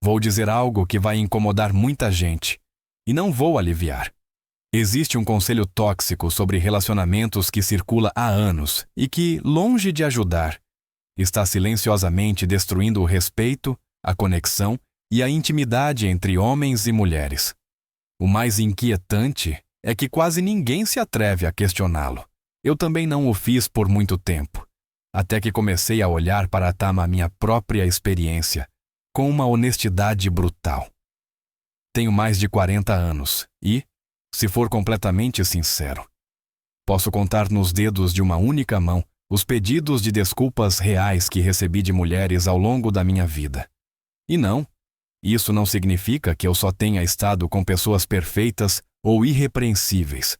Vou dizer algo que vai incomodar muita gente, e não vou aliviar. Existe um conselho tóxico sobre relacionamentos que circula há anos e que, longe de ajudar, está silenciosamente destruindo o respeito, a conexão e a intimidade entre homens e mulheres. O mais inquietante é que quase ninguém se atreve a questioná-lo. Eu também não o fiz por muito tempo, até que comecei a olhar para a minha própria experiência, com uma honestidade brutal. Tenho mais de 40 anos e, se for completamente sincero, posso contar nos dedos de uma única mão os pedidos de desculpas reais que recebi de mulheres ao longo da minha vida. E não, isso não significa que eu só tenha estado com pessoas perfeitas ou irrepreensíveis.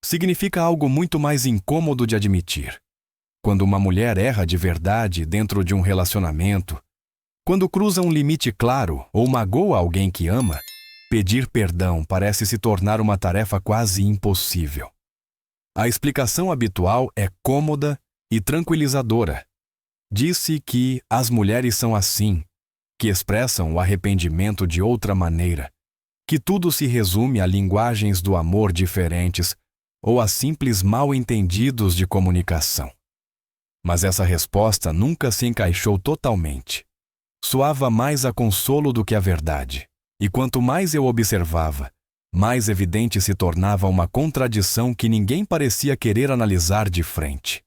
Significa algo muito mais incômodo de admitir. Quando uma mulher erra de verdade dentro de um relacionamento, quando cruza um limite claro ou magoa alguém que ama, pedir perdão parece se tornar uma tarefa quase impossível. A explicação habitual é cômoda e tranquilizadora. Disse que as mulheres são assim, que expressam o arrependimento de outra maneira, que tudo se resume a linguagens do amor diferentes ou a simples mal-entendidos de comunicação. Mas essa resposta nunca se encaixou totalmente. Soava mais a consolo do que a verdade. E quanto mais eu observava, mais evidente se tornava uma contradição que ninguém parecia querer analisar de frente.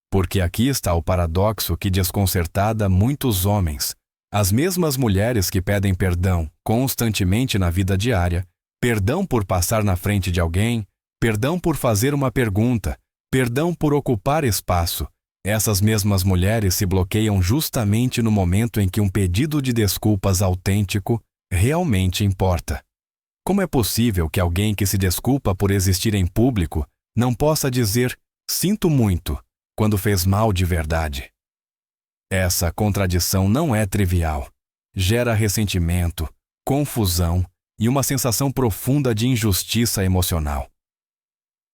Porque aqui está o paradoxo que desconcertada muitos homens, as mesmas mulheres que pedem perdão constantemente na vida diária, perdão por passar na frente de alguém, perdão por fazer uma pergunta, perdão por ocupar espaço. Essas mesmas mulheres se bloqueiam justamente no momento em que um pedido de desculpas autêntico realmente importa. Como é possível que alguém que se desculpa por existir em público não possa dizer "sinto muito" quando fez mal de verdade? Essa contradição não é trivial. Gera ressentimento, confusão e uma sensação profunda de injustiça emocional.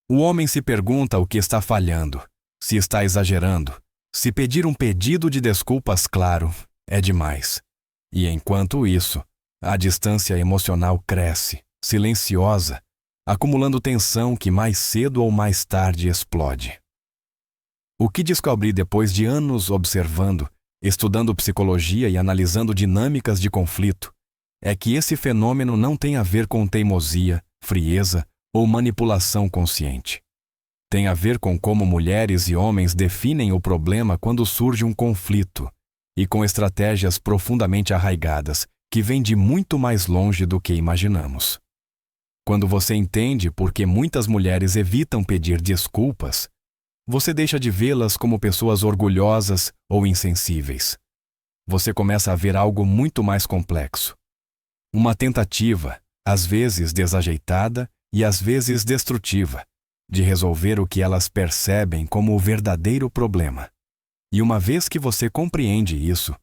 O homem se pergunta o que está falhando, se está exagerando, se pedir um pedido de desculpas claro é demais. E enquanto isso, a distância emocional cresce, silenciosa, acumulando tensão que mais cedo ou mais tarde explode. O que descobri depois de anos observando, estudando psicologia e analisando dinâmicas de conflito, é que esse fenômeno não tem a ver com teimosia, frieza ou manipulação consciente. Tem a ver com como mulheres e homens definem o problema quando surge um conflito, e com estratégias profundamente arraigadas, que vêm de muito mais longe do que imaginamos. Quando você entende por que muitas mulheres evitam pedir desculpas, você deixa de vê-las como pessoas orgulhosas ou insensíveis. Você começa a ver algo muito mais complexo. Uma tentativa, às vezes desajeitada e às vezes destrutiva, de resolver o que elas percebem como o verdadeiro problema. E uma vez que você compreende isso,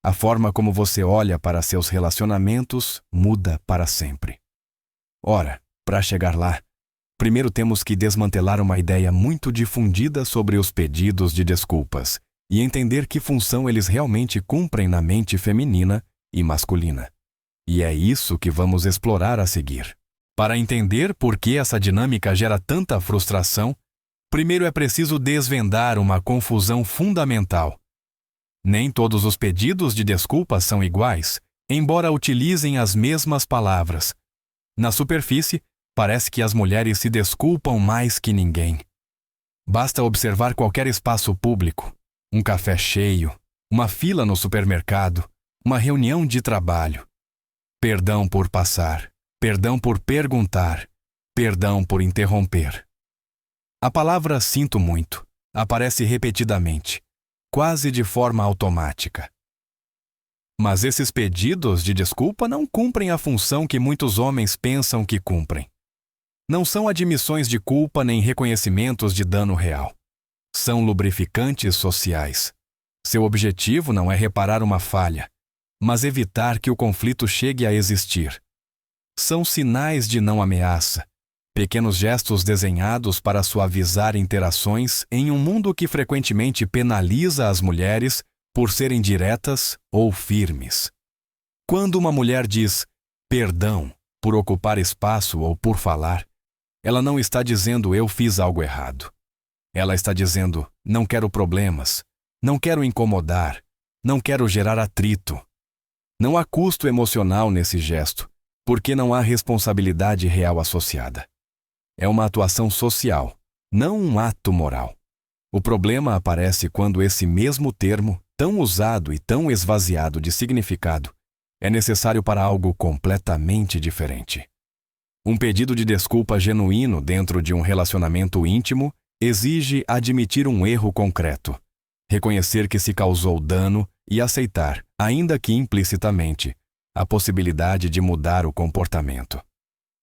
a forma como você olha para seus relacionamentos muda para sempre. Ora, para chegar lá, primeiro temos que desmantelar uma ideia muito difundida sobre os pedidos de desculpas e entender que função eles realmente cumprem na mente feminina e masculina. E é isso que vamos explorar a seguir. Para entender por que essa dinâmica gera tanta frustração, primeiro é preciso desvendar uma confusão fundamental. Nem todos os pedidos de desculpas são iguais, embora utilizem as mesmas palavras. Na superfície, parece que as mulheres se desculpam mais que ninguém. Basta observar qualquer espaço público, um café cheio, uma fila no supermercado, uma reunião de trabalho. Perdão por passar, perdão por perguntar, perdão por interromper. A palavra "sinto muito" aparece repetidamente, quase de forma automática. Mas esses pedidos de desculpa não cumprem a função que muitos homens pensam que cumprem. Não são admissões de culpa nem reconhecimentos de dano real. São lubrificantes sociais. Seu objetivo não é reparar uma falha, mas evitar que o conflito chegue a existir. São sinais de não ameaça, pequenos gestos desenhados para suavizar interações em um mundo que frequentemente penaliza as mulheres por serem diretas ou firmes. Quando uma mulher diz perdão por ocupar espaço ou por falar, ela não está dizendo eu fiz algo errado. Ela está dizendo não quero problemas, não quero incomodar, não quero gerar atrito. Não há custo emocional nesse gesto, porque não há responsabilidade real associada. É uma atuação social, não um ato moral. O problema aparece quando esse mesmo termo, tão usado e tão esvaziado de significado, é necessário para algo completamente diferente. Um pedido de desculpa genuíno dentro de um relacionamento íntimo exige admitir um erro concreto, reconhecer que se causou dano e aceitar, ainda que implicitamente, a possibilidade de mudar o comportamento.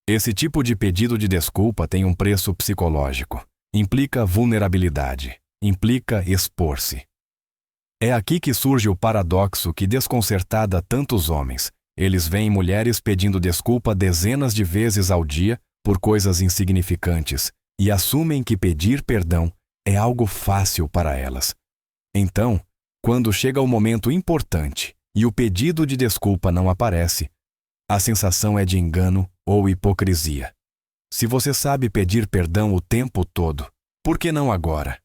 Esse tipo de pedido de desculpa tem um preço psicológico, implica vulnerabilidade, implica expor-se. É aqui que surge o paradoxo que desconcertada tantos homens. Eles veem mulheres pedindo desculpa dezenas de vezes ao dia por coisas insignificantes e assumem que pedir perdão é algo fácil para elas. Então, quando chega o momento importante e o pedido de desculpa não aparece, a sensação é de engano ou hipocrisia. Se você sabe pedir perdão o tempo todo, por que não agora?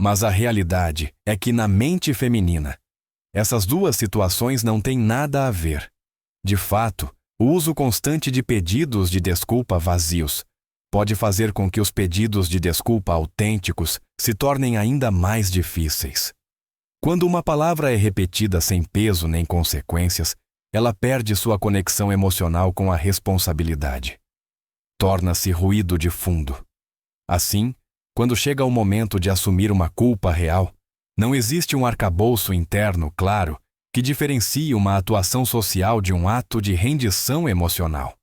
Mas a realidade é que na mente feminina, essas duas situações não têm nada a ver. De fato, o uso constante de pedidos de desculpa vazios pode fazer com que os pedidos de desculpa autênticos se tornem ainda mais difíceis. Quando uma palavra é repetida sem peso nem consequências, ela perde sua conexão emocional com a responsabilidade. Torna-se ruído de fundo. Assim, quando chega o momento de assumir uma culpa real, não existe um arcabouço interno claro que diferencie uma atuação social de um ato de rendição emocional.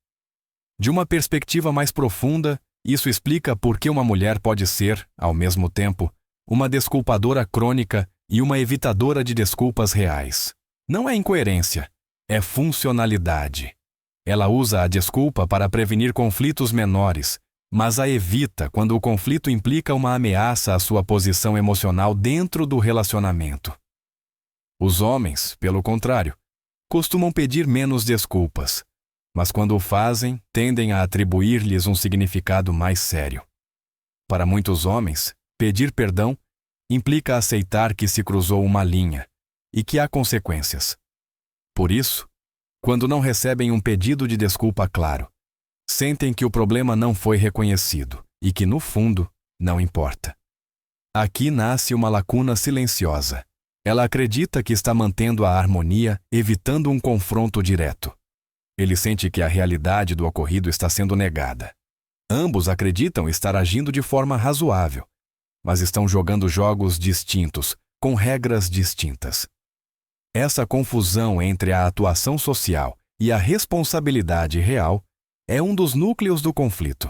De uma perspectiva mais profunda, isso explica por que uma mulher pode ser, ao mesmo tempo, uma desculpadora crônica e uma evitadora de desculpas reais. Não é incoerência, é funcionalidade. Ela usa a desculpa para prevenir conflitos menores, mas a evita quando o conflito implica uma ameaça à sua posição emocional dentro do relacionamento. Os homens, pelo contrário, costumam pedir menos desculpas, mas quando o fazem, tendem a atribuir-lhes um significado mais sério. Para muitos homens, pedir perdão implica aceitar que se cruzou uma linha e que há consequências. Por isso, quando não recebem um pedido de desculpa claro, sentem que o problema não foi reconhecido e que, no fundo, não importa. Aqui nasce uma lacuna silenciosa. Ela acredita que está mantendo a harmonia, evitando um confronto direto. Ele sente que a realidade do ocorrido está sendo negada. Ambos acreditam estar agindo de forma razoável, mas estão jogando jogos distintos, com regras distintas. Essa confusão entre a atuação social e a responsabilidade real é um dos núcleos do conflito.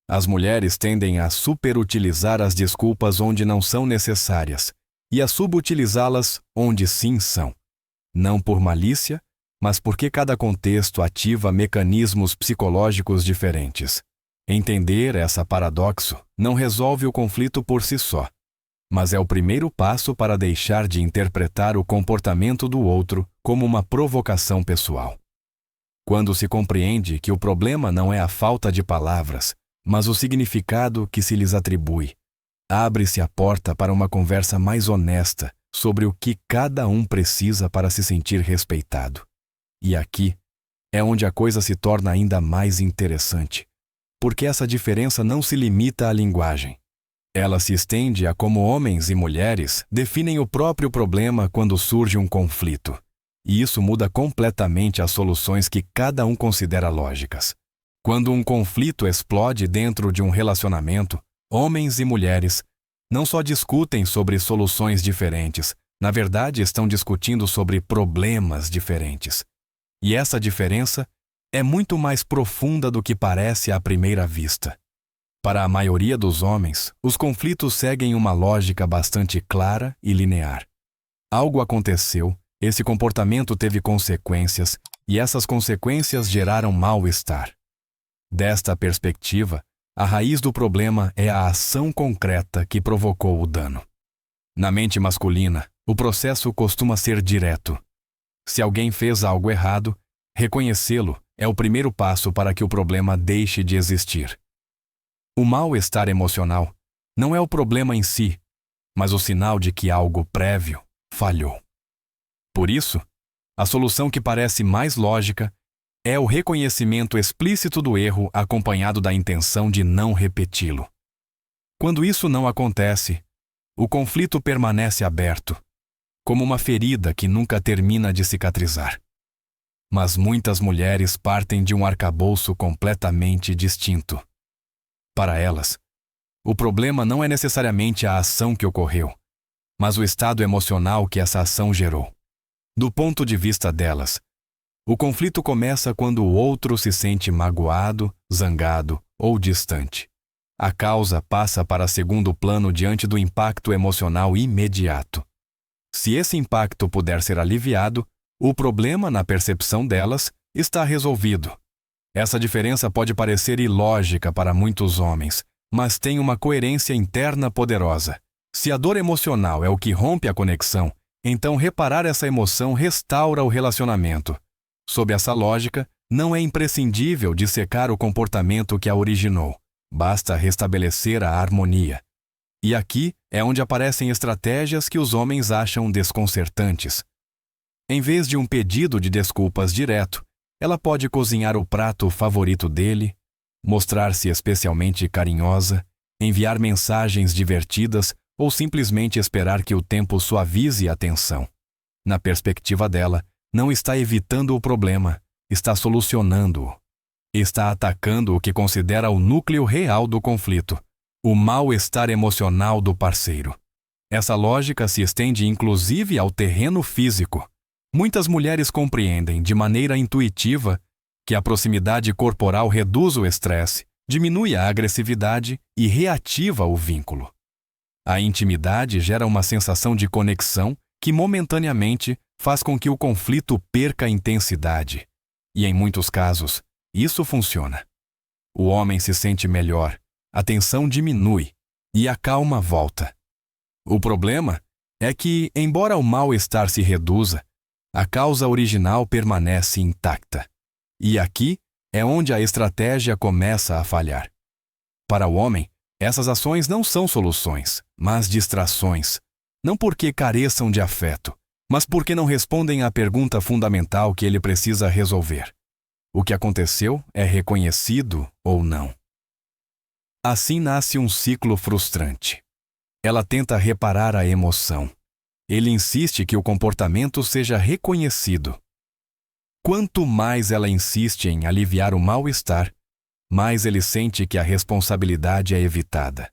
As mulheres tendem a superutilizar as desculpas onde não são necessárias e a subutilizá-las onde sim são. Não por malícia, mas porque cada contexto ativa mecanismos psicológicos diferentes. Entender essa paradoxo não resolve o conflito por si só, mas é o primeiro passo para deixar de interpretar o comportamento do outro como uma provocação pessoal. Quando se compreende que o problema não é a falta de palavras, mas o significado que se lhes atribui, abre-se a porta para uma conversa mais honesta sobre o que cada um precisa para se sentir respeitado. E aqui é onde a coisa se torna ainda mais interessante, porque essa diferença não se limita à linguagem. Ela se estende a como homens e mulheres definem o próprio problema quando surge um conflito. E isso muda completamente as soluções que cada um considera lógicas. Quando um conflito explode dentro de um relacionamento, homens e mulheres não só discutem sobre soluções diferentes, na verdade estão discutindo sobre problemas diferentes. E essa diferença é muito mais profunda do que parece à primeira vista. Para a maioria dos homens, os conflitos seguem uma lógica bastante clara e linear. Algo aconteceu, esse comportamento teve consequências e essas consequências geraram mal-estar. Desta perspectiva, a raiz do problema é a ação concreta que provocou o dano. Na mente masculina, o processo costuma ser direto. Se alguém fez algo errado, reconhecê-lo é o primeiro passo para que o problema deixe de existir. O mal-estar emocional não é o problema em si, mas o sinal de que algo prévio falhou. Por isso, a solução que parece mais lógica é o reconhecimento explícito do erro acompanhado da intenção de não repeti-lo. Quando isso não acontece, o conflito permanece aberto, como uma ferida que nunca termina de cicatrizar. Mas muitas mulheres partem de um arcabouço completamente distinto. Para elas, o problema não é necessariamente a ação que ocorreu, mas o estado emocional que essa ação gerou. Do ponto de vista delas, o conflito começa quando o outro se sente magoado, zangado ou distante. A causa passa para segundo plano diante do impacto emocional imediato. Se esse impacto puder ser aliviado, o problema, na percepção delas, está resolvido. Essa diferença pode parecer ilógica para muitos homens, mas tem uma coerência interna poderosa. Se a dor emocional é o que rompe a conexão, então reparar essa emoção restaura o relacionamento. Sob essa lógica, não é imprescindível dissecar o comportamento que a originou. Basta restabelecer a harmonia. E aqui é onde aparecem estratégias que os homens acham desconcertantes. Em vez de um pedido de desculpas direto, ela pode cozinhar o prato favorito dele, mostrar-se especialmente carinhosa, enviar mensagens divertidas ou simplesmente esperar que o tempo suavize a tensão. Na perspectiva dela, não está evitando o problema, está solucionando-o. Está atacando o que considera o núcleo real do conflito, o mal-estar emocional do parceiro. Essa lógica se estende inclusive ao terreno físico. Muitas mulheres compreendem de maneira intuitiva que a proximidade corporal reduz o estresse, diminui a agressividade e reativa o vínculo. A intimidade gera uma sensação de conexão que momentaneamente faz com que o conflito perca intensidade. E em muitos casos, isso funciona. O homem se sente melhor, a tensão diminui e a calma volta. O problema é que, embora o mal-estar se reduza, a causa original permanece intacta. E aqui é onde a estratégia começa a falhar. Para o homem, essas ações não são soluções, mas distrações. Não porque careçam de afeto, mas porque não respondem à pergunta fundamental que ele precisa resolver. O que aconteceu é reconhecido ou não? Assim nasce um ciclo frustrante. Ela tenta reparar a emoção. Ele insiste que o comportamento seja reconhecido. Quanto mais ela insiste em aliviar o mal-estar, mais ele sente que a responsabilidade é evitada.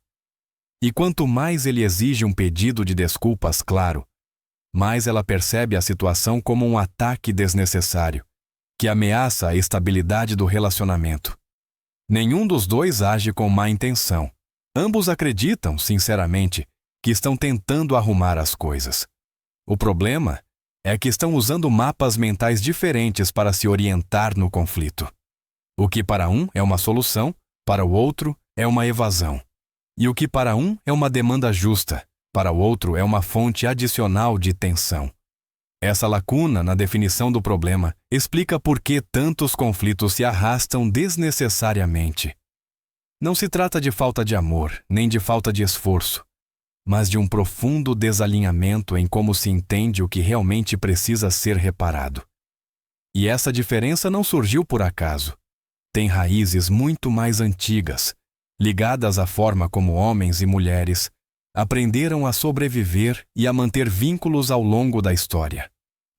E quanto mais ele exige um pedido de desculpas claro, mais ela percebe a situação como um ataque desnecessário, que ameaça a estabilidade do relacionamento. Nenhum dos dois age com má intenção. Ambos acreditam, sinceramente, que estão tentando arrumar as coisas. O problema é que estão usando mapas mentais diferentes para se orientar no conflito. O que para um é uma solução, para o outro é uma evasão. E o que para um é uma demanda justa, para o outro é uma fonte adicional de tensão. Essa lacuna na definição do problema explica por que tantos conflitos se arrastam desnecessariamente. Não se trata de falta de amor, nem de falta de esforço, mas de um profundo desalinhamento em como se entende o que realmente precisa ser reparado. E essa diferença não surgiu por acaso. Tem raízes muito mais antigas, ligadas à forma como homens e mulheres aprenderam a sobreviver e a manter vínculos ao longo da história.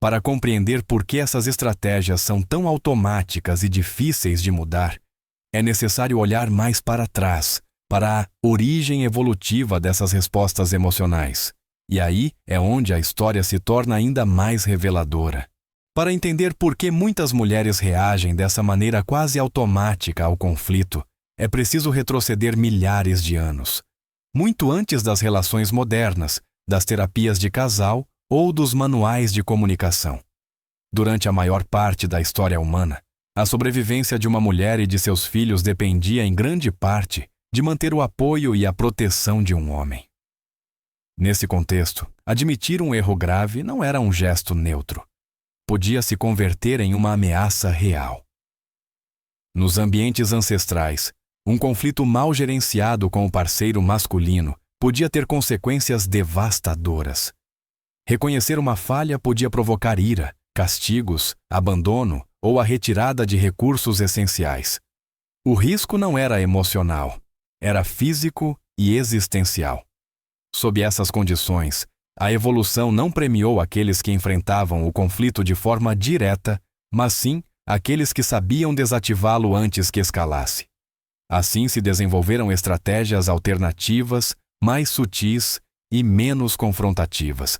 Para compreender por que essas estratégias são tão automáticas e difíceis de mudar, é necessário olhar mais para trás, para a origem evolutiva dessas respostas emocionais. E aí é onde a história se torna ainda mais reveladora. Para entender por que muitas mulheres reagem dessa maneira quase automática ao conflito, é preciso retroceder milhares de anos. Muito antes das relações modernas, das terapias de casal ou dos manuais de comunicação. Durante a maior parte da história humana, a sobrevivência de uma mulher e de seus filhos dependia em grande parte de manter o apoio e a proteção de um homem. Nesse contexto, admitir um erro grave não era um gesto neutro. podia se converter em uma ameaça real. Nos ambientes ancestrais, um conflito mal gerenciado com o parceiro masculino podia ter consequências devastadoras. Reconhecer uma falha podia provocar ira, castigos, abandono ou a retirada de recursos essenciais. O risco não era emocional, era físico e existencial. Sob essas condições, a evolução não premiou aqueles que enfrentavam o conflito de forma direta, mas sim aqueles que sabiam desativá-lo antes que escalasse. Assim se desenvolveram estratégias alternativas, mais sutis e menos confrontativas.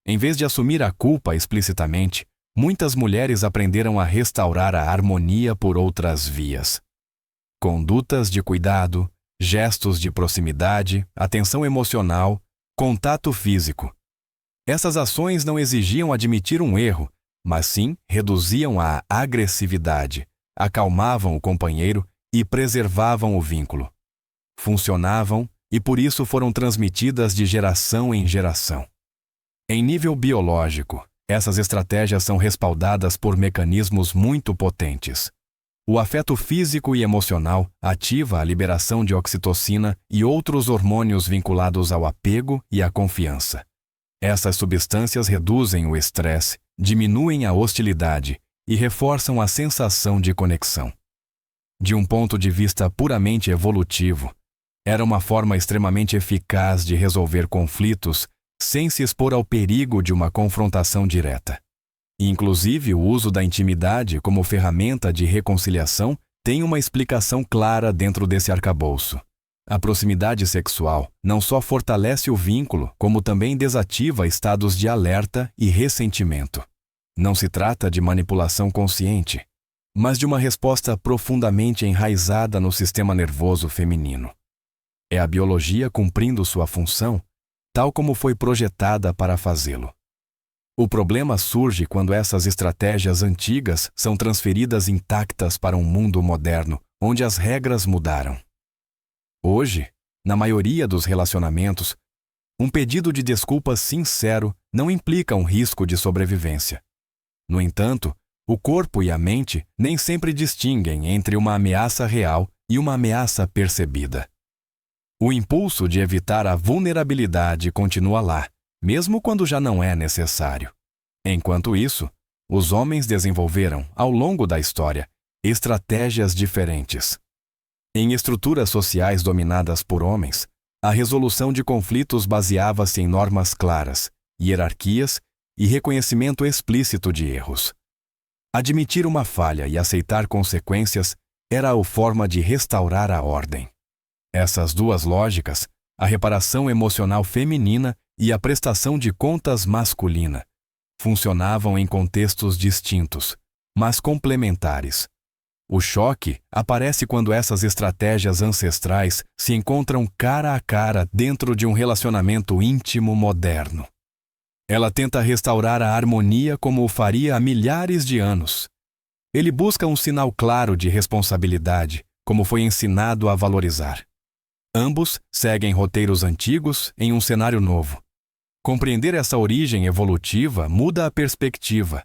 Em vez de assumir a culpa explicitamente, muitas mulheres aprenderam a restaurar a harmonia por outras vias. Condutas de cuidado, gestos de proximidade, atenção emocional, contato físico. Essas ações não exigiam admitir um erro, mas sim reduziam a agressividade, acalmavam o companheiro e preservavam o vínculo. Funcionavam e por isso foram transmitidas de geração em geração. Em nível biológico, essas estratégias são respaldadas por mecanismos muito potentes. O afeto físico e emocional ativa a liberação de oxitocina e outros hormônios vinculados ao apego e à confiança. Essas substâncias reduzem o estresse, diminuem a hostilidade e reforçam a sensação de conexão. De um ponto de vista puramente evolutivo, era uma forma extremamente eficaz de resolver conflitos sem se expor ao perigo de uma confrontação direta. Inclusive, o uso da intimidade como ferramenta de reconciliação tem uma explicação clara dentro desse arcabouço. A proximidade sexual não só fortalece o vínculo, como também desativa estados de alerta e ressentimento. Não se trata de manipulação consciente, mas de uma resposta profundamente enraizada no sistema nervoso feminino. É a biologia cumprindo sua função, tal como foi projetada para fazê-lo. O problema surge quando essas estratégias antigas são transferidas intactas para um mundo moderno, onde as regras mudaram. Hoje, na maioria dos relacionamentos, um pedido de desculpas sincero não implica um risco de sobrevivência. No entanto, o corpo e a mente nem sempre distinguem entre uma ameaça real e uma ameaça percebida. O impulso de evitar a vulnerabilidade continua lá, mesmo quando já não é necessário. Enquanto isso, os homens desenvolveram, ao longo da história, estratégias diferentes. Em estruturas sociais dominadas por homens, a resolução de conflitos baseava-se em normas claras, hierarquias e reconhecimento explícito de erros. Admitir uma falha e aceitar consequências era a forma de restaurar a ordem. Essas duas lógicas, a reparação emocional feminina e a prestação de contas masculina, funcionavam em contextos distintos, mas complementares. O choque aparece quando essas estratégias ancestrais se encontram cara a cara dentro de um relacionamento íntimo moderno. Ela tenta restaurar a harmonia como o faria há milhares de anos. Ele busca um sinal claro de responsabilidade, como foi ensinado a valorizar. Ambos seguem roteiros antigos em um cenário novo. Compreender essa origem evolutiva muda a perspectiva.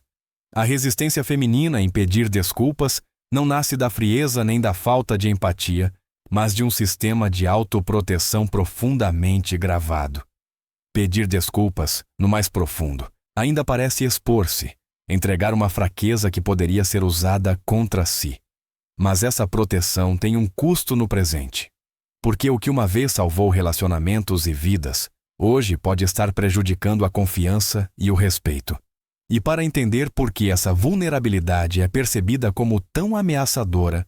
A resistência feminina em pedir desculpas não nasce da frieza nem da falta de empatia, mas de um sistema de autoproteção profundamente gravado. Pedir desculpas, no mais profundo, ainda parece expor-se, entregar uma fraqueza que poderia ser usada contra si. Mas essa proteção tem um custo no presente. Porque o que uma vez salvou relacionamentos e vidas, hoje pode estar prejudicando a confiança e o respeito. E para entender por que essa vulnerabilidade é percebida como tão ameaçadora,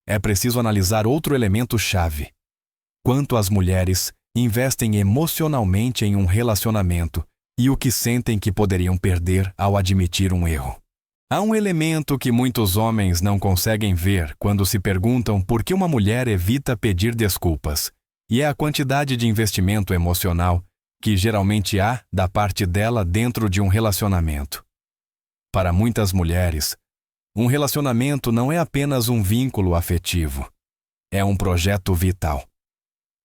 é preciso analisar outro elemento-chave. Quanto as mulheres investem emocionalmente em um relacionamento e o que sentem que poderiam perder ao admitir um erro. Há um elemento que muitos homens não conseguem ver quando se perguntam por que uma mulher evita pedir desculpas, e é a quantidade de investimento emocional que geralmente há da parte dela dentro de um relacionamento. Para muitas mulheres, um relacionamento não é apenas um vínculo afetivo, é um projeto vital.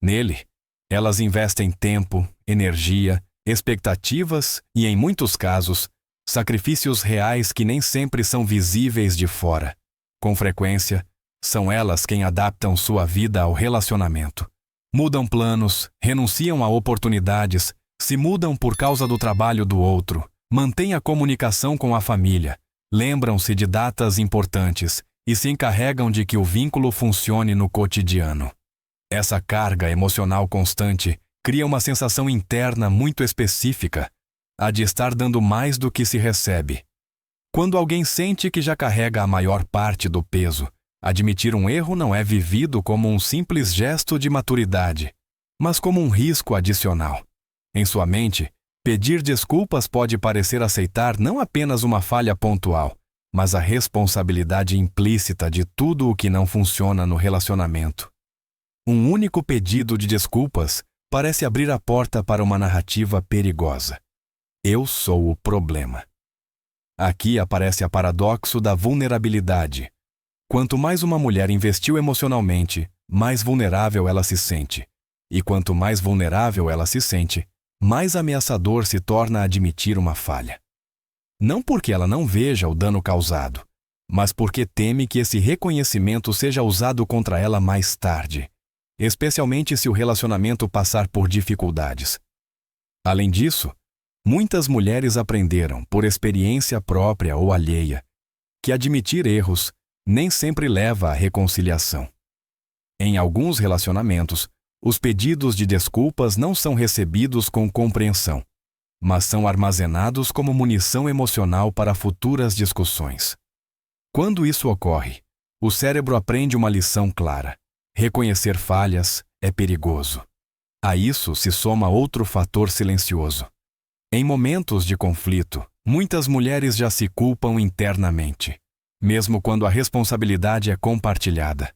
Nele, elas investem tempo, energia, expectativas e, em muitos casos, sacrifícios reais que nem sempre são visíveis de fora. Com frequência, são elas quem adaptam sua vida ao relacionamento. Mudam planos, renunciam a oportunidades, se mudam por causa do trabalho do outro, mantêm a comunicação com a família, lembram-se de datas importantes e se encarregam de que o vínculo funcione no cotidiano. Essa carga emocional constante cria uma sensação interna muito específica, a de estar dando mais do que se recebe. Quando alguém sente que já carrega a maior parte do peso, admitir um erro não é vivido como um simples gesto de maturidade, mas como um risco adicional. Em sua mente, pedir desculpas pode parecer aceitar não apenas uma falha pontual, mas a responsabilidade implícita de tudo o que não funciona no relacionamento. Um único pedido de desculpas parece abrir a porta para uma narrativa perigosa. Eu sou o problema. Aqui aparece o paradoxo da vulnerabilidade. Quanto mais uma mulher investiu emocionalmente, mais vulnerável ela se sente. E quanto mais vulnerável ela se sente, mais ameaçador se torna admitir uma falha. Não porque ela não veja o dano causado, mas porque teme que esse reconhecimento seja usado contra ela mais tarde, especialmente se o relacionamento passar por dificuldades. Além disso, muitas mulheres aprenderam, por experiência própria ou alheia, que admitir erros nem sempre leva à reconciliação. Em alguns relacionamentos, os pedidos de desculpas não são recebidos com compreensão, mas são armazenados como munição emocional para futuras discussões. Quando isso ocorre, o cérebro aprende uma lição clara: reconhecer falhas é perigoso. A isso se soma outro fator silencioso. Em momentos de conflito, muitas mulheres já se culpam internamente, mesmo quando a responsabilidade é compartilhada.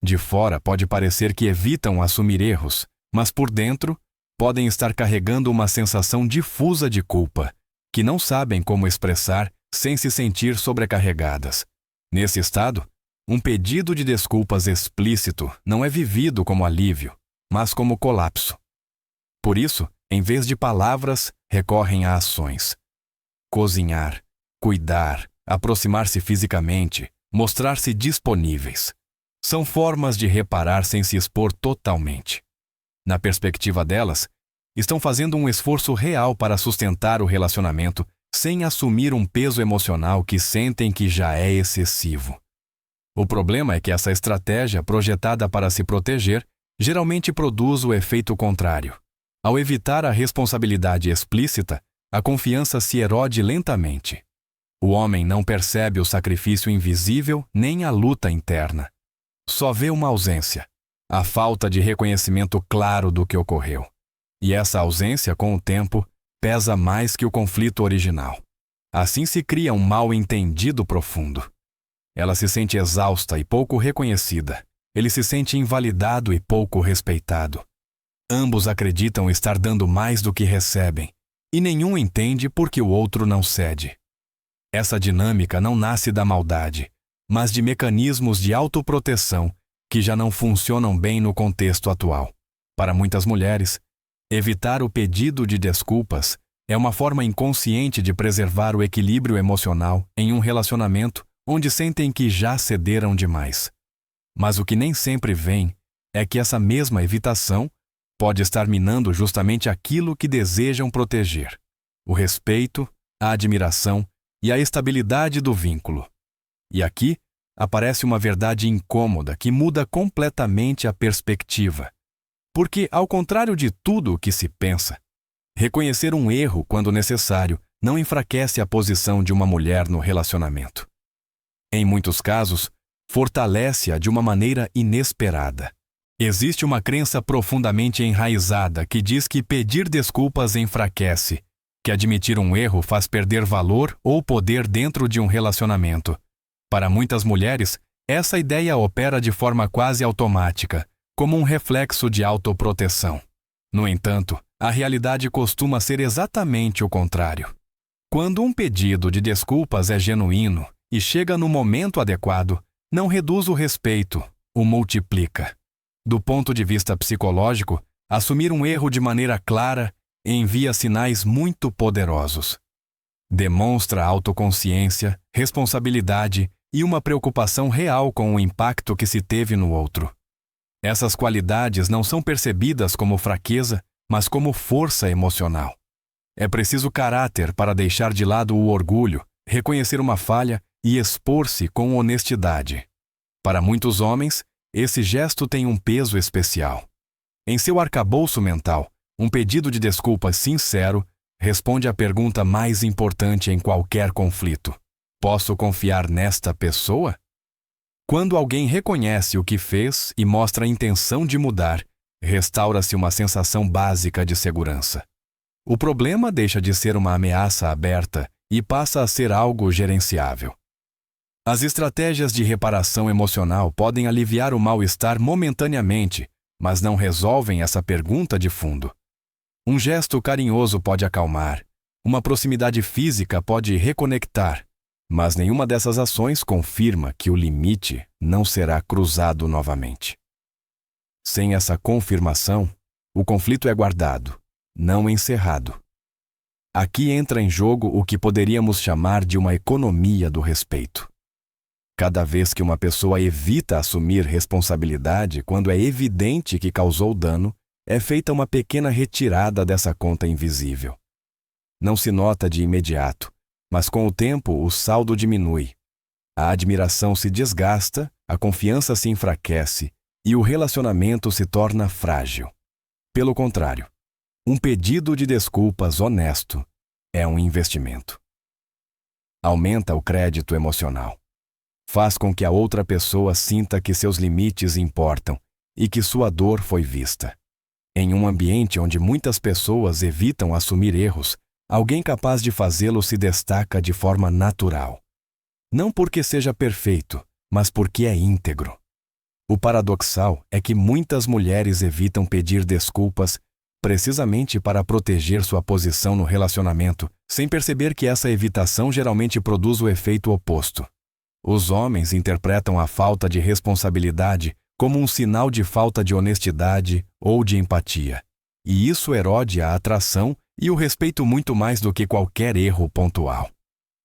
De fora pode parecer que evitam assumir erros, mas por dentro podem estar carregando uma sensação difusa de culpa, que não sabem como expressar sem se sentir sobrecarregadas. Nesse estado, um pedido de desculpas explícito não é vivido como alívio, mas como colapso. Por isso, em vez de palavras, recorrem a ações. Cozinhar, cuidar, aproximar-se fisicamente, mostrar-se disponíveis. São formas de reparar sem se expor totalmente. Na perspectiva delas, estão fazendo um esforço real para sustentar o relacionamento sem assumir um peso emocional que sentem que já é excessivo. O problema é que essa estratégia, projetada para se proteger, geralmente produz o efeito contrário. Ao evitar a responsabilidade explícita, a confiança se erode lentamente. O homem não percebe o sacrifício invisível nem a luta interna. Só vê uma ausência, a falta de reconhecimento claro do que ocorreu. E essa ausência, com o tempo, pesa mais que o conflito original. Assim se cria um mal-entendido profundo. Ela se sente exausta e pouco reconhecida. Ele se sente invalidado e pouco respeitado. Ambos acreditam estar dando mais do que recebem, e nenhum entende por que o outro não cede. Essa dinâmica não nasce da maldade, mas de mecanismos de autoproteção que já não funcionam bem no contexto atual. Para muitas mulheres, evitar o pedido de desculpas é uma forma inconsciente de preservar o equilíbrio emocional em um relacionamento onde sentem que já cederam demais. Mas o que nem sempre vem é que essa mesma evitação pode estar minando justamente aquilo que desejam proteger: o respeito, a admiração e a estabilidade do vínculo. E aqui aparece uma verdade incômoda que muda completamente a perspectiva. Porque, ao contrário de tudo o que se pensa, reconhecer um erro quando necessário não enfraquece a posição de uma mulher no relacionamento. Em muitos casos, fortalece-a de uma maneira inesperada. Existe uma crença profundamente enraizada que diz que pedir desculpas enfraquece, que admitir um erro faz perder valor ou poder dentro de um relacionamento. Para muitas mulheres, essa ideia opera de forma quase automática, como um reflexo de autoproteção. No entanto, a realidade costuma ser exatamente o contrário. Quando um pedido de desculpas é genuíno e chega no momento adequado, não reduz o respeito, o multiplica. Do ponto de vista psicológico, assumir um erro de maneira clara envia sinais muito poderosos. Demonstra autoconsciência, responsabilidade e uma preocupação real com o impacto que se teve no outro. Essas qualidades não são percebidas como fraqueza, mas como força emocional. É preciso caráter para deixar de lado o orgulho, reconhecer uma falha e expor-se com honestidade. Para muitos homens, esse gesto tem um peso especial. Em seu arcabouço mental, um pedido de desculpas sincero responde à pergunta mais importante em qualquer conflito: posso confiar nesta pessoa? Quando alguém reconhece o que fez e mostra a intenção de mudar, restaura-se uma sensação básica de segurança. O problema deixa de ser uma ameaça aberta e passa a ser algo gerenciável. As estratégias de reparação emocional podem aliviar o mal-estar momentaneamente, mas não resolvem essa pergunta de fundo. Um gesto carinhoso pode acalmar, uma proximidade física pode reconectar, mas nenhuma dessas ações confirma que o limite não será cruzado novamente. Sem essa confirmação, o conflito é guardado, não encerrado. Aqui entra em jogo o que poderíamos chamar de uma economia do respeito. Cada vez que uma pessoa evita assumir responsabilidade quando é evidente que causou dano, é feita uma pequena retirada dessa conta invisível. Não se nota de imediato, mas com o tempo o saldo diminui. A admiração se desgasta, a confiança se enfraquece e o relacionamento se torna frágil. Pelo contrário, um pedido de desculpas honesto é um investimento. Aumenta o crédito emocional. Faz com que a outra pessoa sinta que seus limites importam e que sua dor foi vista. Em um ambiente onde muitas pessoas evitam assumir erros, alguém capaz de fazê-lo se destaca de forma natural. Não porque seja perfeito, mas porque é íntegro. O paradoxal é que muitas mulheres evitam pedir desculpas precisamente para proteger sua posição no relacionamento, sem perceber que essa evitação geralmente produz o efeito oposto. Os homens interpretam a falta de responsabilidade como um sinal de falta de honestidade ou de empatia, e isso erode a atração e o respeito muito mais do que qualquer erro pontual.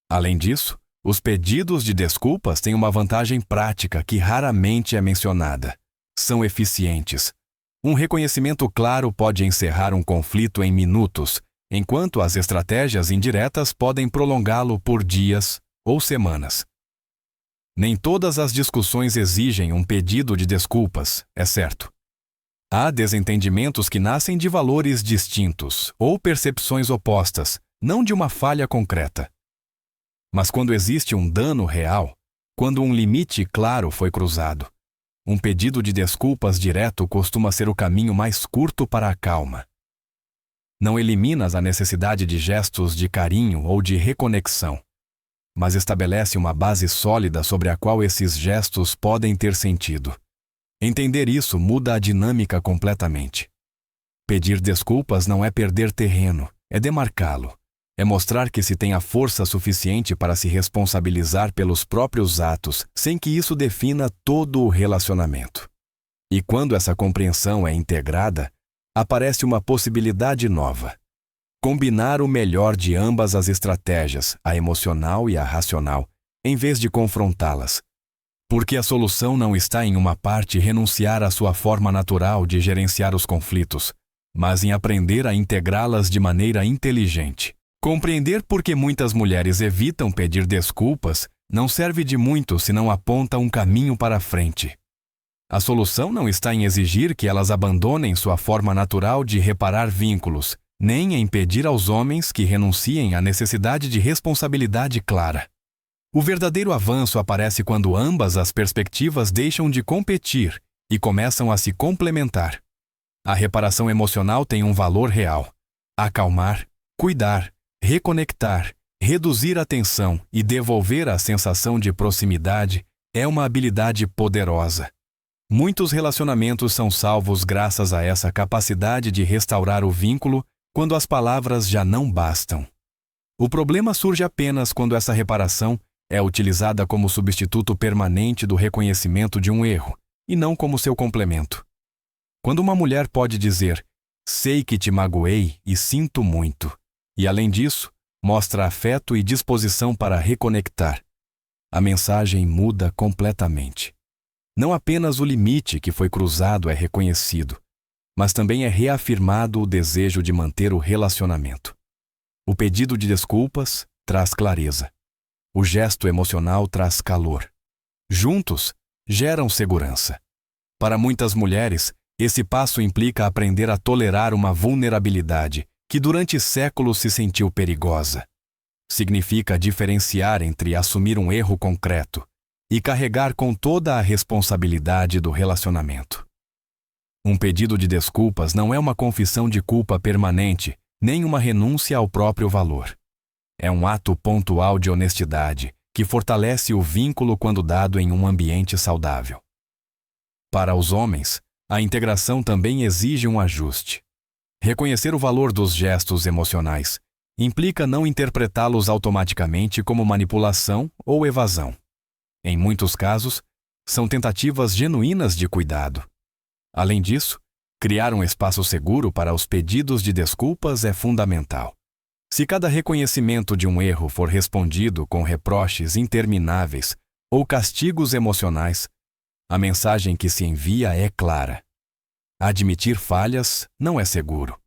Além disso, os pedidos de desculpas têm uma vantagem prática que raramente é mencionada. São eficientes. Um reconhecimento claro pode encerrar um conflito em minutos, enquanto as estratégias indiretas podem prolongá-lo por dias ou semanas. Nem todas as discussões exigem um pedido de desculpas, é certo. Há desentendimentos que nascem de valores distintos ou percepções opostas, não de uma falha concreta. Mas quando existe um dano real, quando um limite claro foi cruzado, um pedido de desculpas direto costuma ser o caminho mais curto para a calma. Não eliminas a necessidade de gestos de carinho ou de reconexão, mas estabelece uma base sólida sobre a qual esses gestos podem ter sentido. Entender isso muda a dinâmica completamente. Pedir desculpas não é perder terreno, é demarcá-lo. É mostrar que se tem a força suficiente para se responsabilizar pelos próprios atos, sem que isso defina todo o relacionamento. E quando essa compreensão é integrada, aparece uma possibilidade nova. Combinar o melhor de ambas as estratégias, a emocional e a racional, em vez de confrontá-las. Porque a solução não está em uma parte renunciar à sua forma natural de gerenciar os conflitos, mas em aprender a integrá-las de maneira inteligente. Compreender por que muitas mulheres evitam pedir desculpas não serve de muito se não aponta um caminho para a frente. A solução não está em exigir que elas abandonem sua forma natural de reparar vínculos, nem em pedir aos homens que renunciem à necessidade de responsabilidade clara. O verdadeiro avanço aparece quando ambas as perspectivas deixam de competir e começam a se complementar. A reparação emocional tem um valor real: acalmar, cuidar, reconectar, reduzir a tensão e devolver a sensação de proximidade é uma habilidade poderosa. Muitos relacionamentos são salvos graças a essa capacidade de restaurar o vínculo quando as palavras já não bastam. O problema surge apenas quando essa reparação é utilizada como substituto permanente do reconhecimento de um erro, e não como seu complemento. Quando uma mulher pode dizer, sei que te magoei e sinto muito, e além disso, mostra afeto e disposição para reconectar, a mensagem muda completamente. Não apenas o limite que foi cruzado é reconhecido, mas também é reafirmado o desejo de manter o relacionamento. O pedido de desculpas traz clareza. O gesto emocional traz calor. Juntos, geram segurança. Para muitas mulheres, esse passo implica aprender a tolerar uma vulnerabilidade que durante séculos se sentiu perigosa. Significa diferenciar entre assumir um erro concreto e carregar com toda a responsabilidade do relacionamento. Um pedido de desculpas não é uma confissão de culpa permanente, nem uma renúncia ao próprio valor. É um ato pontual de honestidade que fortalece o vínculo quando dado em um ambiente saudável. Para os homens, a integração também exige um ajuste. Reconhecer o valor dos gestos emocionais implica não interpretá-los automaticamente como manipulação ou evasão. Em muitos casos, são tentativas genuínas de cuidado. Além disso, criar um espaço seguro para os pedidos de desculpas é fundamental. Se cada reconhecimento de um erro for respondido com reproches intermináveis ou castigos emocionais, a mensagem que se envia é clara. Admitir falhas não é seguro.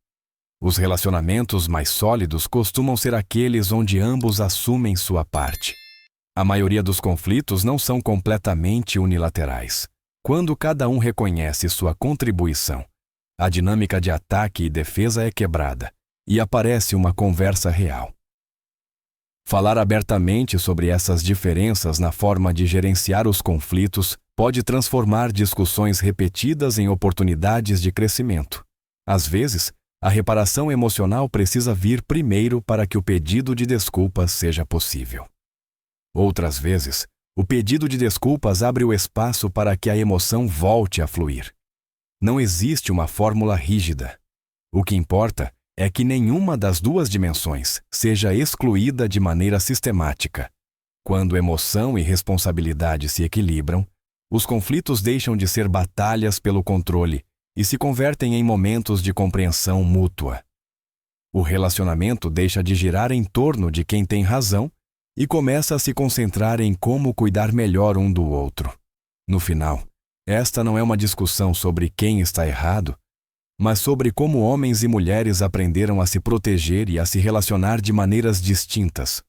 Os relacionamentos mais sólidos costumam ser aqueles onde ambos assumem sua parte. A maioria dos conflitos não são completamente unilaterais. Quando cada um reconhece sua contribuição, a dinâmica de ataque e defesa é quebrada e aparece uma conversa real. Falar abertamente sobre essas diferenças na forma de gerenciar os conflitos pode transformar discussões repetidas em oportunidades de crescimento. Às vezes, a reparação emocional precisa vir primeiro para que o pedido de desculpas seja possível. Outras vezes, o pedido de desculpas abre o espaço para que a emoção volte a fluir. Não existe uma fórmula rígida. O que importa é que nenhuma das duas dimensões seja excluída de maneira sistemática. Quando emoção e responsabilidade se equilibram, os conflitos deixam de ser batalhas pelo controle e se convertem em momentos de compreensão mútua. O relacionamento deixa de girar em torno de quem tem razão e começa a se concentrar em como cuidar melhor um do outro. No final, esta não é uma discussão sobre quem está errado, mas sobre como homens e mulheres aprenderam a se proteger e a se relacionar de maneiras distintas.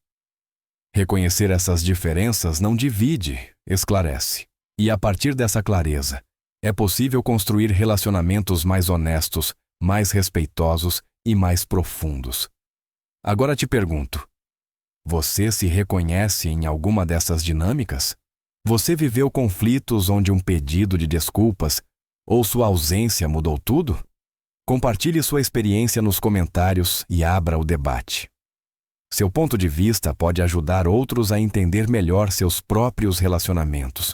Reconhecer essas diferenças não divide, esclarece. E a partir dessa clareza, é possível construir relacionamentos mais honestos, mais respeitosos e mais profundos. Agora te pergunto, você se reconhece em alguma dessas dinâmicas? Você viveu conflitos onde um pedido de desculpas ou sua ausência mudou tudo? Compartilhe sua experiência nos comentários e abra o debate. Seu ponto de vista pode ajudar outros a entender melhor seus próprios relacionamentos.